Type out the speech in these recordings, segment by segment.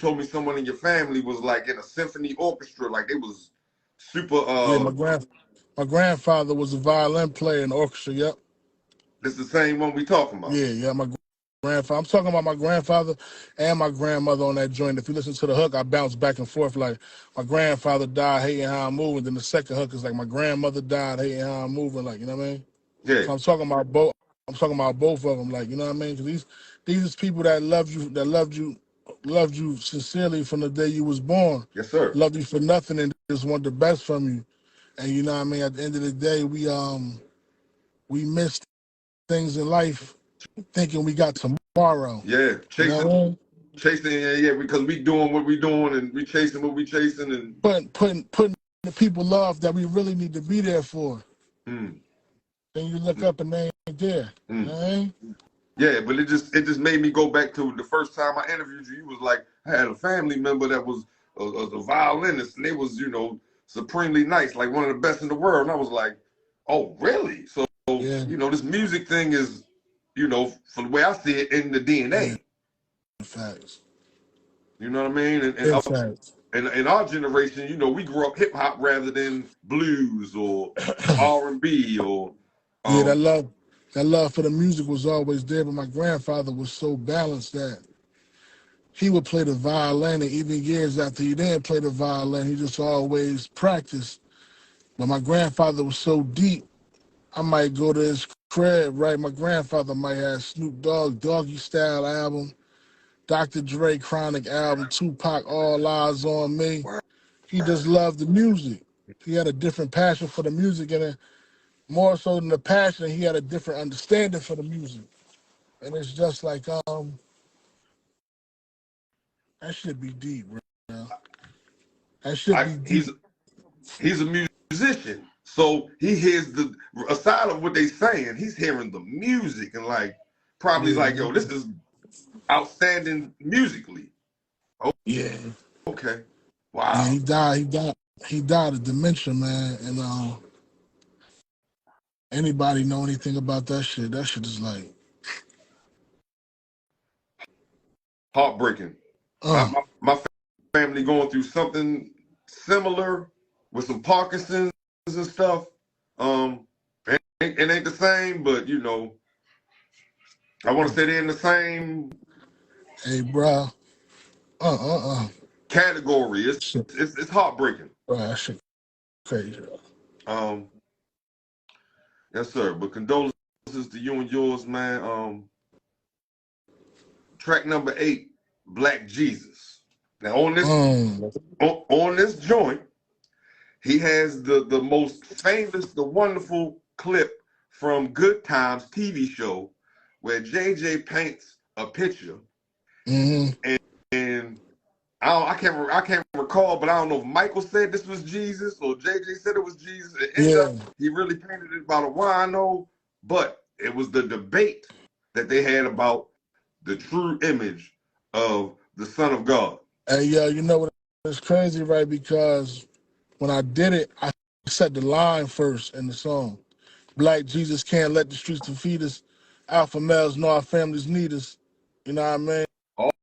told me someone in your family was like in a symphony orchestra, like they was super. Yeah, my grandfather was a violin player in the orchestra. Yep. This is the same one we talking about. Yeah, my grandfather. I'm talking about my grandfather and my grandmother on that joint. If you listen to the hook, I bounce back and forth. Like my grandfather died hating how I'm moving. Then the second hook is like my grandmother died hating how I'm moving. Like, you know what I mean? Yeah. So I'm talking about both. I'm talking about both of them. Like, you know what I mean? Because these is people that loved you sincerely from the day you was born. Yes, sir. Loved you for nothing and just want the best from you. And you know what I mean? At the end of the day, we missed things in life thinking we got tomorrow. Yeah, You know what I mean? chasing, yeah, because we doing what we doing and we chasing what we chasing and putting the people love that we really need to be there for. Then you look up and they ain't there. You know what I mean? Yeah, but it just made me go back to the first time I interviewed you. You was like, I had a family member that was a violinist, and they was, supremely nice, like one of the best in the world. And I was like, oh, really? So, Yeah. this music thing is, from the way I see it, in the DNA. Yeah. Facts. You know what I mean? And in our generation, we grew up hip hop rather than blues or R&B or yeah, that love for the music was always there, but my grandfather was so balanced that he would play the violin, and even years after he didn't play the violin, he just always practiced. But my grandfather was so deep, I might go to his crib, right? My grandfather might have Snoop Dogg, Doggy Style album, Dr. Dre Chronic album, Tupac, All Eyes on Me. He just loved the music. He had a different passion for the music, and more so than the passion, he had a different understanding for the music. And it's just like, that should be deep, bro. That should be deep. He's a musician. So he hears aside of what they saying, he's hearing the music and probably yo, this is outstanding musically. Oh, yeah. Okay. Wow. Yeah, he died of dementia, man. And anybody know anything about that shit? That shit is like heartbreaking. My family going through something similar with some Parkinson's and stuff. It ain't the same, but I want to say they're in the same. Hey, bro. Category. It's heartbreaking. Bro, that shit crazy. Yes, sir. But condolences to you and yours, man. Track number 8, Black Jesus. Now on this joint, he has the most famous, the wonderful clip from Good Times TV show where JJ paints a picture, and I can't recall, but I don't know if Michael said this was Jesus or JJ said it was Jesus. It ended up he really painted it about a wino, but it was the debate that they had about the true image of the Son of God. Hey, yo, you know what? It's crazy, right? Because when I did it, I said the line first in the song. Black Jesus can't let the streets defeat us. Alpha males know our families need us. You know what I mean?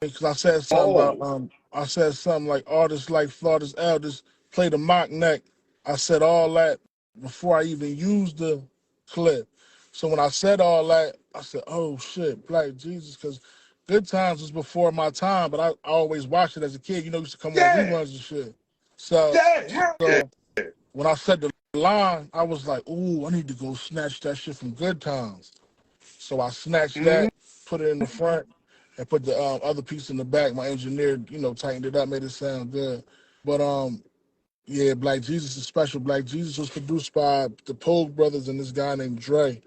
Because I said something about I said something like artists like Florida's elders play the mock neck. I said all that before I even used the clip. So when I said all that, I said, oh shit, Black Jesus, because Good Times was before my time, but I always watched it as a kid. Used to come on reruns and shit. So when I said the line, I was like, ooh, I need to go snatch that shit from Good Times. So I snatched that, put it in the front, and put the other piece in the back. My engineer, tightened it up, made it sound good. But yeah, Black Jesus is special. Black Jesus was produced by the Pogue brothers and this guy named Dre.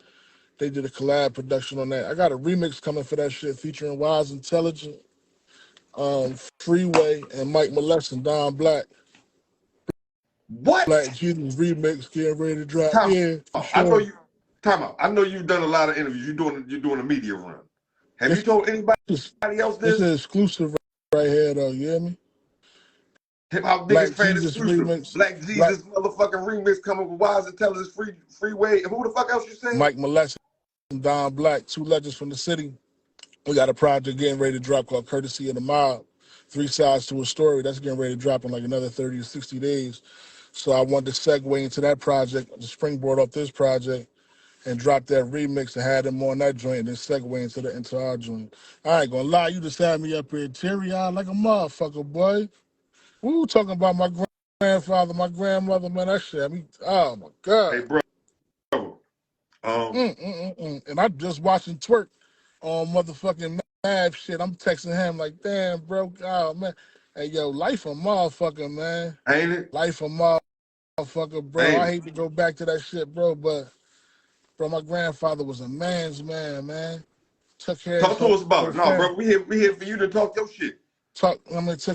They did a collab production on that. I got a remix coming for that shit featuring Wise Intelligent, Freeway, and Mike Molest and Don Blaq. What? Black Jesus remix getting ready to drop. Time yeah, for sure. I know you've done a lot of interviews. You're doing a media run. Have you told anybody else this? It's an exclusive right here, though. You hear me? Hip Hop Biggest Fan exclusive. Remix. Black Jesus motherfucking remix coming with Wise Intelligence, Freeway. And who the fuck else you saying? Mike Molest and Don Blaq, 2 legends from the city. We got a project getting ready to drop called Courtesy of the Mob. Three Sides to a Story. That's getting ready to drop in like another 30 to 60 days. So I wanted to segue into that project, the springboard off this project, and drop that remix and had them on that joint, and then segue into our joint. I ain't gonna lie, you just had me up here teary-eyed like a motherfucker, boy. We were talking about my grandfather, my grandmother, man. That shit, I mean, oh my Hey, God. bro. And I'm just watching twerk on motherfucking Mav shit. I'm texting him like, damn, bro, oh man. Hey, yo, life a motherfucker, man. Ain't it? Life a motherfucker, bro. Ain't I it? hate to go back to that shit, bro, but bro, my grandfather was a man's man. Took care of his Talk to us about whole it. No, family. bro, we here for you to talk your shit. Took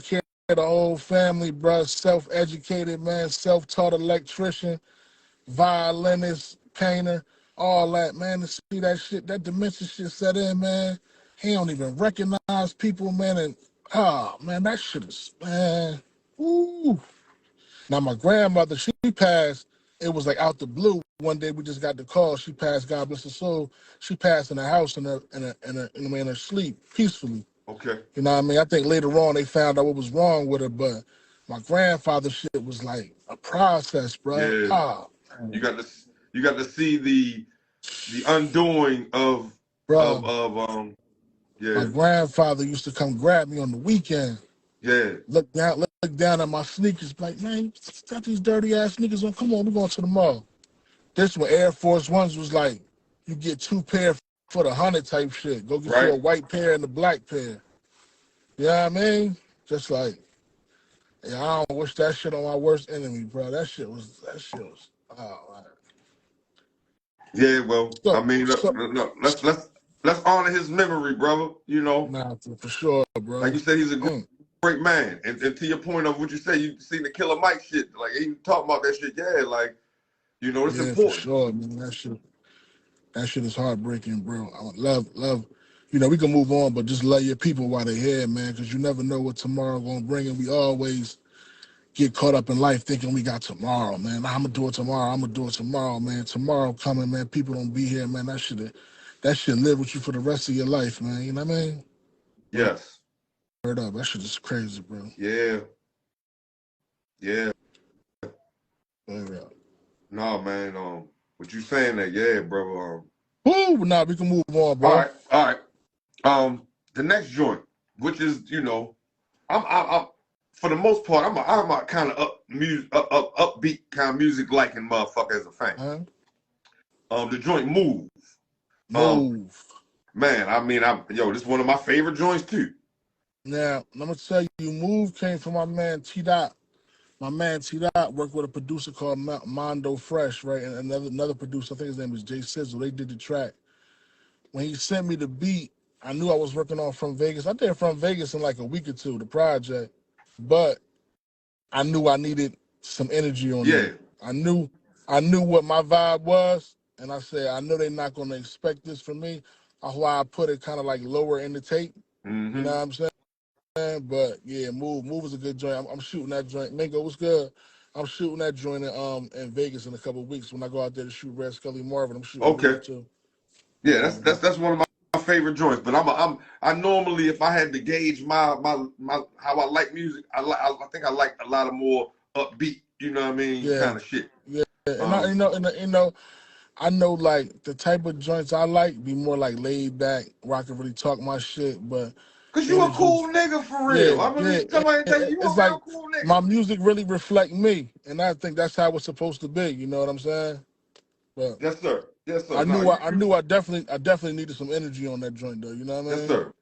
care of the whole family, bro. Self-educated, man. Self-taught electrician, violinist, painter, all that, man. To see that shit, that dementia shit set in, man. He don't even recognize people, man. And, man, that shit is, man. Ooh. Now, my grandmother, she passed. It was like out the blue. One day we just got the call. She passed, God bless her soul. She passed in the house in her sleep, peacefully. Okay. You know what I mean? I think later on they found out what was wrong with her, but my grandfather's shit was like a process, bro. Yeah. You got to see the undoing of Bro, my yeah. grandfather used to come grab me on the weekend, Yeah. look down at my sneakers, like, man, you got these dirty ass sneakers on. Come on, we're going to the mall. This when Air Force Ones was like, you get 2 pair for the 100 type shit. Go get you Right? a white pair and a black pair. You know what I mean? Just like, yeah, I don't wish that shit on my worst enemy, bro. That shit was, oh, man. Yeah, well, I So, mean, look, so, look, let's honor his memory, brother. You know, nah, for sure, like bro. you said, he's a Mm, great man. And to your point of what you say, you seen the Killer Mike shit. Like, he talking about that shit. Yeah, like, it's yeah, for important. sure, man. That shit is heartbreaking, bro. I would love. We can move on, but just love your people while they're here, man, because you never know what tomorrow gonna bring, and we always get caught up in life thinking we got tomorrow, man. I'm gonna do it tomorrow, man. Tomorrow coming, man. People don't be here, man. That shit live with you for the rest of your life, man. You know what I mean? Yes. Word up. That shit is crazy, bro. Yeah. Yeah. Word up. No, man. What you saying that? Yeah, brother. Woo! Nah, we can move on, All bro. right. All right. The next joint, which is, I'm for the most part, I'm a kind of upbeat kind of music liking motherfucker as a fan. Huh? The joint Move. Um, Move. Man, I mean, this is one of my favorite joints too. Now, I'm gonna tell you, Move came from my man T Dot. My man T Dot worked with a producer called Mondo Fresh, right? And another producer, I think his name is Jay Sizzle. They did the track. When he sent me the beat, I knew I was working on From Vegas. I did From Vegas in like a week or two, the project. But I knew I needed some energy on Yeah. there. I knew what my vibe was, and I said, I know they're not gonna expect this from me. That's why I put it kind of like lower in the tape. You know Mm-hmm. what I'm saying? But yeah, Move is a good joint. I'm shooting that joint. Mingo, what's good? I'm shooting that joint in Vegas in a couple of weeks. When I go out there to shoot Red Scully Marvin, I'm shooting Okay. Move too. Yeah, Yeah, that's one of my favorite joints. But I normally, if I had to gauge my how I like music, I think I like a lot of more upbeat, yeah, kind of shit. yeah. And I, Um, I know like the type of joints I like be more like laid back, where I can really talk my shit. But Cause you a energy, cool nigga for yeah, real. I yeah. mean, somebody tell you It's a like real cool nigga. my music really reflect me, and I think that's how it's supposed to be. You know what I'm saying? But Yes, sir. Yes, sir. I No, knew I definitely needed some energy on that joint though. You know what I yes, mean? sir.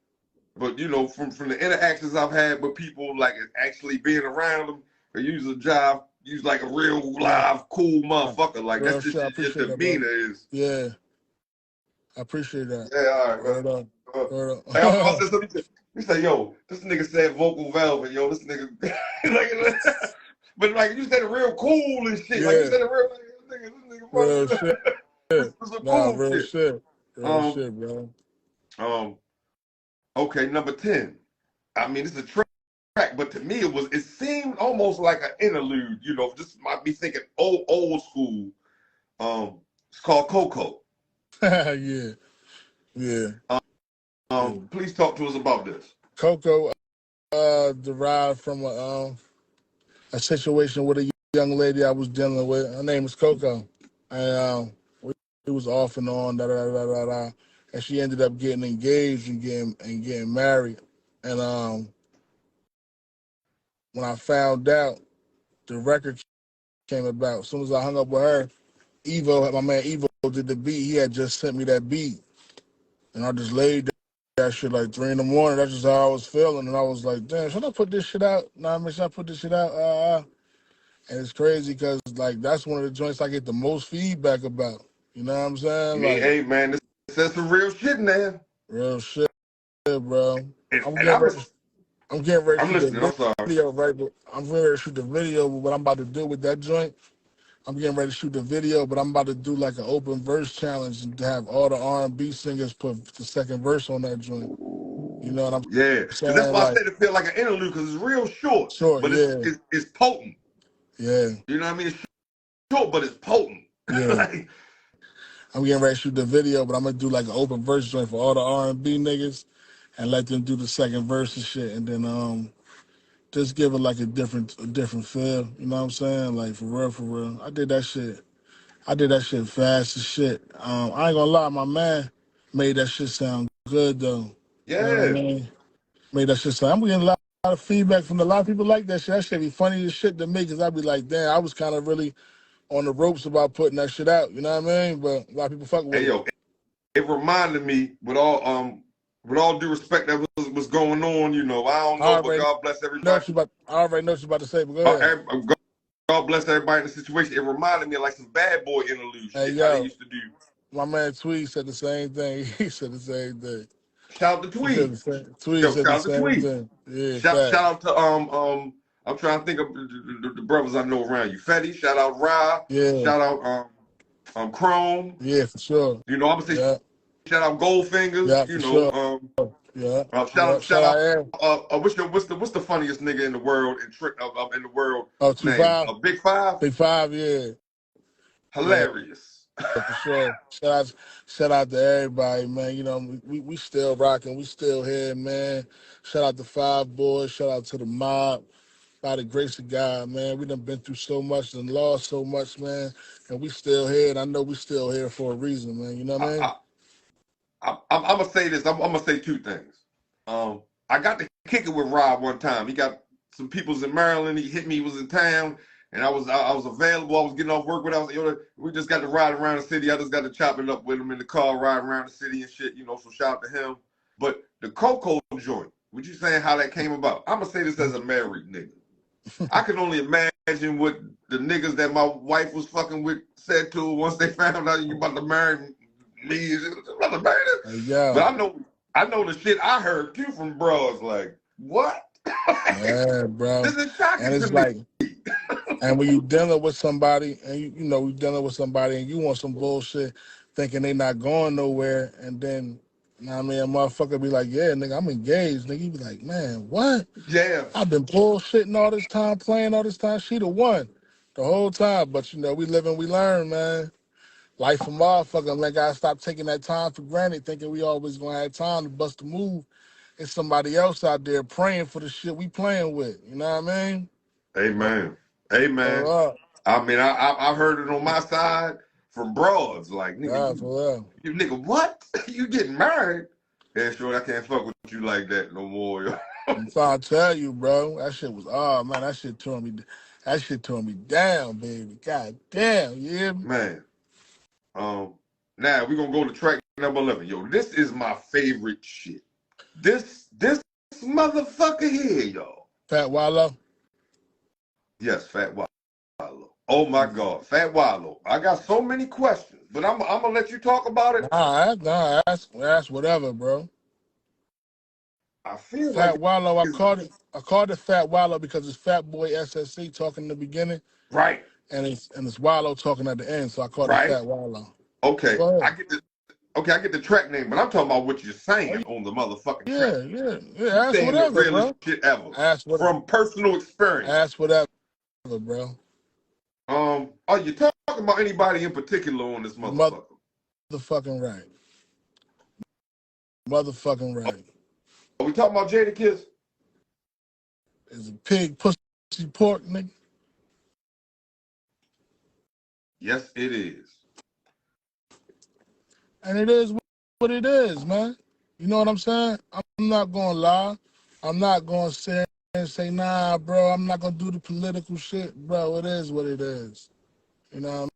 But from the interactions I've had with people, like actually being around them, or use like a real Yeah, live cool yeah. motherfucker. Like that's Real just shit. I your appreciate that, bro. demeanor is. Yeah, I appreciate that. Yeah, all right, man. Word up. Uh, Word hey, I'm about up. to say something. You say, yo, this nigga said vocal velvet, yo, this nigga, like, but like you said, it real cool and shit. Like you Yeah, said, it real, like, this nigga real fucking, shit. this is some Nah, cool real shit. shit. Real Um, shit, bro. um, okay, number 10. I mean, it's a track, but to me, it seemed almost like an interlude. Just might be thinking old school. It's called Coco. Yeah, yeah, yeah. Please talk to us about this. Coco. derived from a situation with a young lady I was dealing with. Her name is Coco, and it was off and on, and she ended up getting engaged and getting married. And when I found out, the record came about. As soon as I hung up with her, my man Evo did the beat. He had just sent me that beat, and I just laid that shit like 3 in the morning. That's just how I was feeling, and I was like, damn, should I put this shit out? Nah, I mean, should I put this shit out? And it's crazy because like that's one of the joints I get the most feedback about. You know what I'm saying? Like, Hey, man, this says some real shit, man. real shit, bro. I'm And getting ready. I'm getting ready to I'm shoot listening. I'm the sorry. video, right? I'm getting ready to shoot the video. But what I'm about to do with that joint, I'm getting ready to shoot the video, but I'm about to do like an open verse challenge and to have all the R&B singers put the second verse on that joint. You know what I'm Yeah, because that's saying? why I Like, said it feel like an interlude because it's real short, short, but yeah, it's potent. yeah, You know what I mean? It's short, but it's potent. yeah. Like, I'm getting ready to shoot the video, but I'm gonna do like an open verse joint for all the R&B niggas and let them do the second verse and shit, and then just give it like a different feel. You know what I'm saying? Like for real, for real. I did that shit. I did that shit fast as shit. I ain't gonna lie, my man made that shit sound good though. You know what I yeah. mean? Made that shit sound. I'm getting a lot of feedback from a lot of people like that shit. That shit be funny as shit to me because I be like, damn, I was kind of really on the ropes about putting that shit out. You know what I mean? But a lot of people fuck with Hey, it. yo, it reminded me with all due respect that was going on. You know, I don't I know, but already God bless know everybody. what you about. I already know what you about to say. But go ahead. God bless everybody in the situation. It reminded me of like some bad boy interlude Hey shit. How they yo, used to do. my man Tweed said the same thing. He said the same thing. Shout out to He said Tweet. the same. Tweed Yo, said shout the out to same Tweet. thing. Yeah, Shout fact. out to I'm trying to think of the brothers I know around you. Fetty, shout out Ra, Yeah, shout out Chrome. yeah, for sure. You know, I'm gonna say Yeah, shout out Goldfingers. yeah, You for know, sure. Yeah, yeah. shout Shout out out. Aaron. What's the funniest nigga in the world in the world Oh, name? 2-5. Big Five. Big Five, yeah. Yeah, Hilarious. for sure. Shout out to everybody, man. You know, we still rocking. We still here, man. Shout out to Five Boys. Shout out to the mob. By the grace of God, man. We done been through so much and lost so much, man. And we still here. And I know we still here for a reason, man. You know what I mean? I, I'm gonna say this. I'm gonna say two things. I got to kick it with Rob one time. He got some peoples in Maryland. He hit me. He was in town, and I was available. I was getting off work, but we just got to ride around the city. I just got to chop it up with him in the car, ride around the city and shit. You know, so shout out to him. But the Coco joint, what you saying how that came about? I'm gonna say this as a married nigga. I can only imagine what the niggas that my wife was fucking with said to her once they found out you about to marry me. About to marry this. But Yeah. I know the shit I heard too from bros. Like, what? Yeah, bro. This is And shocking to it's me. like, and when you dealing with somebody, and you know, you dealing with somebody, and you want some bullshit, thinking they not going nowhere, and then, you know what I mean, a motherfucker be like, yeah, nigga, I'm engaged. Nigga, you be like, man, what? Yeah. I've been bullshitting all this time, playing all this time. She the one, the whole time. But you know, we live and we learn, man. Life a motherfucker. Like I stop taking that time for granted, thinking we always gonna have time to bust a move. It's somebody else out there praying for the shit we playing with. You know what I mean? Amen. Amen. For I mean, I heard it on my side from broads. Like, nigga, real. For real. you nigga, what? You getting married? Yeah, sure, I can't fuck with you like that no more. Yo. I'm trying to tell you, bro. That shit was man, that shit tore me. That shit tore me down, baby. God damn, yeah. Man. Now we're gonna go to track number 11. Yo, this is my favorite shit. This motherfucker here, yo. Fat Wallo. Yes, Fat Wallo. Oh my God, Fat Wallo. I got so many questions, but I'm gonna let you talk about it. That's whatever, bro. I feel like Fat Wallo, it's I called it Fat Wallo because it's Fat Boy SSC talking in the beginning, right, and it's Wallo talking at the end, so I called it right. Fat Wallo. But Okay, go ahead. I get the track name, but I'm talking about what you're Oh saying on the motherfucking track. yeah. You Ask saying the whatever, realest bro. shit ever Ask what from personal experience. ask whatever, bro. Are you talking about anybody in particular on this You motherfucker? motherfucking right. Motherfucking right. Are we talking about Jadakiss? is a pig, pussy, pork, nigga. Yes, it is. And it is what it is, man. You know what I'm saying? I'm not gonna lie. I'm not gonna sit and say, nah, bro, I'm not gonna do the political shit. Bro, it is what it is. You know what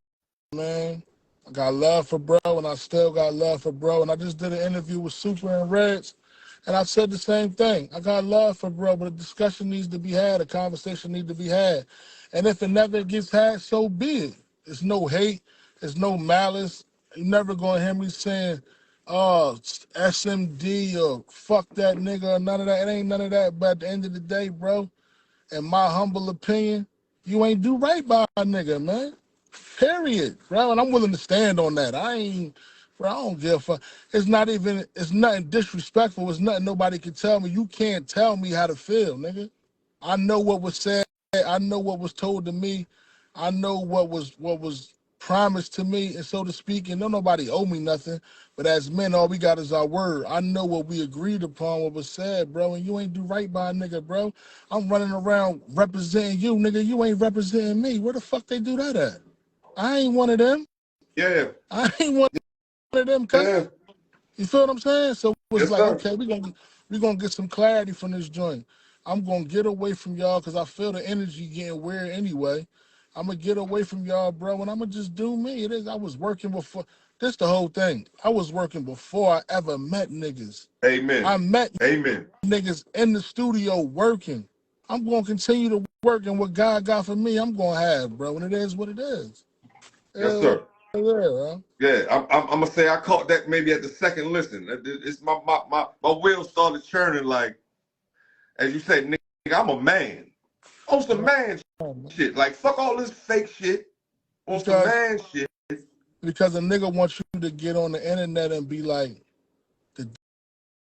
I mean? I got love for bro, and I still got love for bro. And I just did an interview with Super and Reds, and I said the same thing. I got love for bro, but a discussion needs to be had, a conversation needs to be had. And if it never gets had, so be it. It's no hate, it's no malice. You're never gonna hear me saying, oh, SMD or fuck that nigga or none of that. It ain't none of that. But at the end of the day, bro, in my humble opinion, you ain't do right by a nigga, man. Period, bro. And I'm willing to stand on that. Bro, I don't give a fuck. It's nothing disrespectful. It's nothing nobody can tell me. You can't tell me how to feel, nigga. I know what was said. I know what was told to me. I know what was promised to me, and so to speak, and don't nobody owe me nothing. But as men, all we got is our word. I know what we agreed upon, what was said, bro, and you ain't do right by a nigga, bro. I'm running around representing you, nigga. You ain't representing me. Where the fuck they do that at? I ain't one of them. Yeah. I ain't one of them, cuz. Yeah. You feel what I'm saying? So it was Yes, like, sir. okay, we gonna get some clarity from this joint. I'm gonna get away from y'all because I feel the energy getting weird anyway. I'm gonna get away from y'all, bro, and I'm gonna just do me. It is. I was working before. This the whole thing. I was working before I ever met niggas. I Amen. met Amen. niggas in the studio working. I'm gonna continue to work, and what God got for me, I'm gonna have, bro. And it is what it is. Yes, Yeah, sir. bro. Yeah, I'm gonna say I caught that maybe at the second listen. It's my wheels started churning like, as you say, nigga, I'm a man. On some man shit. Like fuck all this fake shit. On some Because man shit. because a nigga wants you to get on the internet and be like the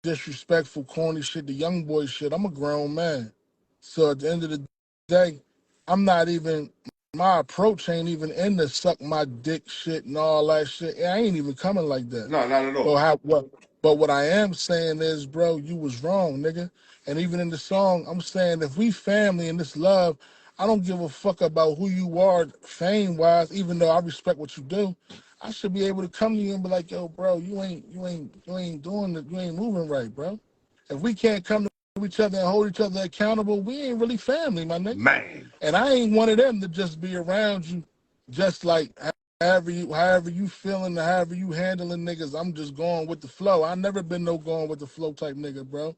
disrespectful, corny shit, the young boy shit. I'm a grown man. So at the end of the day, I'm not even, my approach ain't even in the suck my dick shit and all that shit. I ain't even coming like that. No, not at all. But what I am saying is, bro, you was wrong, nigga. And even in the song, I'm saying if we family and this love, I don't give a fuck about who you are fame-wise, even though I respect what you do. I should be able to come to you and be like, yo, bro, you ain't doing it, you ain't moving right, bro. If we can't come to each other and hold each other accountable, we ain't really family, my nigga. Man. And I ain't one of them to just be around you just like however you feeling, however you handling niggas. I'm just going with the flow. I never been no going with the flow type nigga, bro.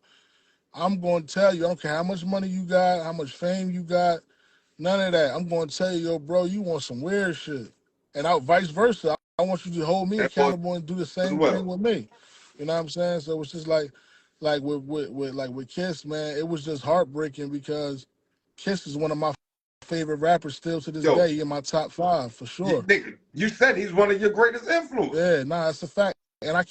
I'm going to tell you, I don't care how much money you got, how much fame you got, none of that. I'm going to tell you, yo, bro, you want some weird shit. And vice versa. I want you to hold me That boy accountable and do the as same thing well. with me. You know what I'm saying? So it's just like with Kiss, man, it was just heartbreaking because Kiss is one of my favorite rappers still to this Yo, day, in my top 5 for sure. nigga, you said he's one of your greatest influences. Yeah, nah, it's a fact. And I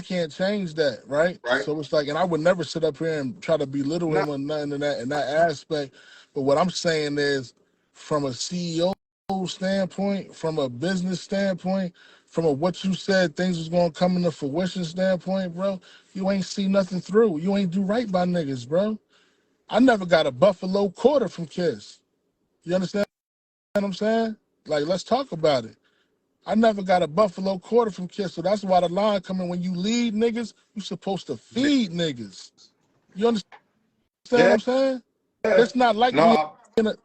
can't change that, right? Right? So it's like, and I would never sit up here and try to belittle Nah, him or nothing in that aspect. But what I'm saying is, from a CEO standpoint, from a business standpoint, from a what you said things was gonna come into fruition standpoint, bro, you ain't see nothing through. You ain't do right by niggas, bro. I never got a Buffalo quarter from Kiss. You understand what I'm saying? Like, let's talk about it. I never got a Buffalo quarter from Kiss, so that's why the line coming, when you lead niggas, you supposed to feed niggas. You understand what yeah, I'm saying? It's not like no,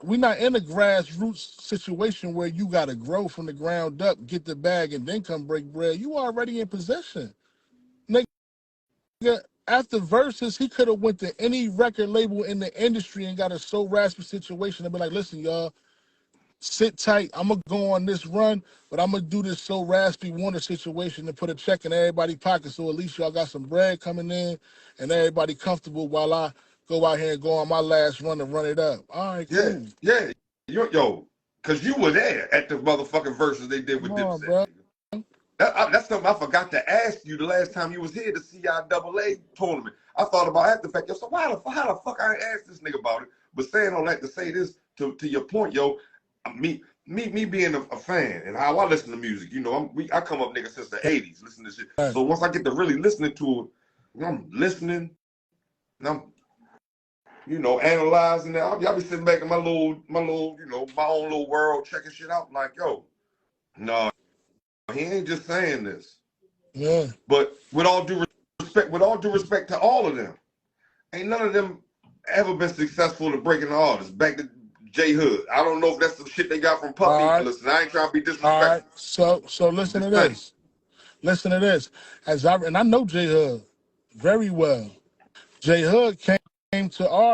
we not in a grassroots situation where you gotta grow from the ground up, get the bag, and then come break bread. You already in position. Nigga, after Versus, he could have went to any record label in the industry and got a so raspy situation and be like, listen, y'all, sit tight. I'm gonna go on this run, but I'm gonna do this so raspy Warner situation to put a check in everybody's pocket, so at least y'all got some bread coming in and everybody comfortable while I go out here and go on my last run and run it up. All right, yeah, cool. yeah. Yo, because you were there at the motherfucking verses they did Come with on, Dipset, bro. nigga. That's something I forgot to ask you the last time you was here, the CIAA tournament. I thought about after the fact, yo, so how the fuck I ain't asked this nigga about it? But saying all that to say this, to your point, yo, me being a fan and how I listen to music, you know, I come up nigga since the 80s, listening to shit. Right. So once I get to really listening to it, I'm listening, and I'm analyzing that. Y'all be sitting back in my little, my own little world, checking shit out. Like, yo, no, he ain't just saying this. Yeah. But with all due respect to all of them, ain't none of them ever been successful in breaking the artists. Back to J Hood. I don't know if that's some shit they got from Puffy. All right. Listen, I ain't trying to be disrespectful. All right. So listen to this. Listen to this. And I know J Hood very well. J Hood came to our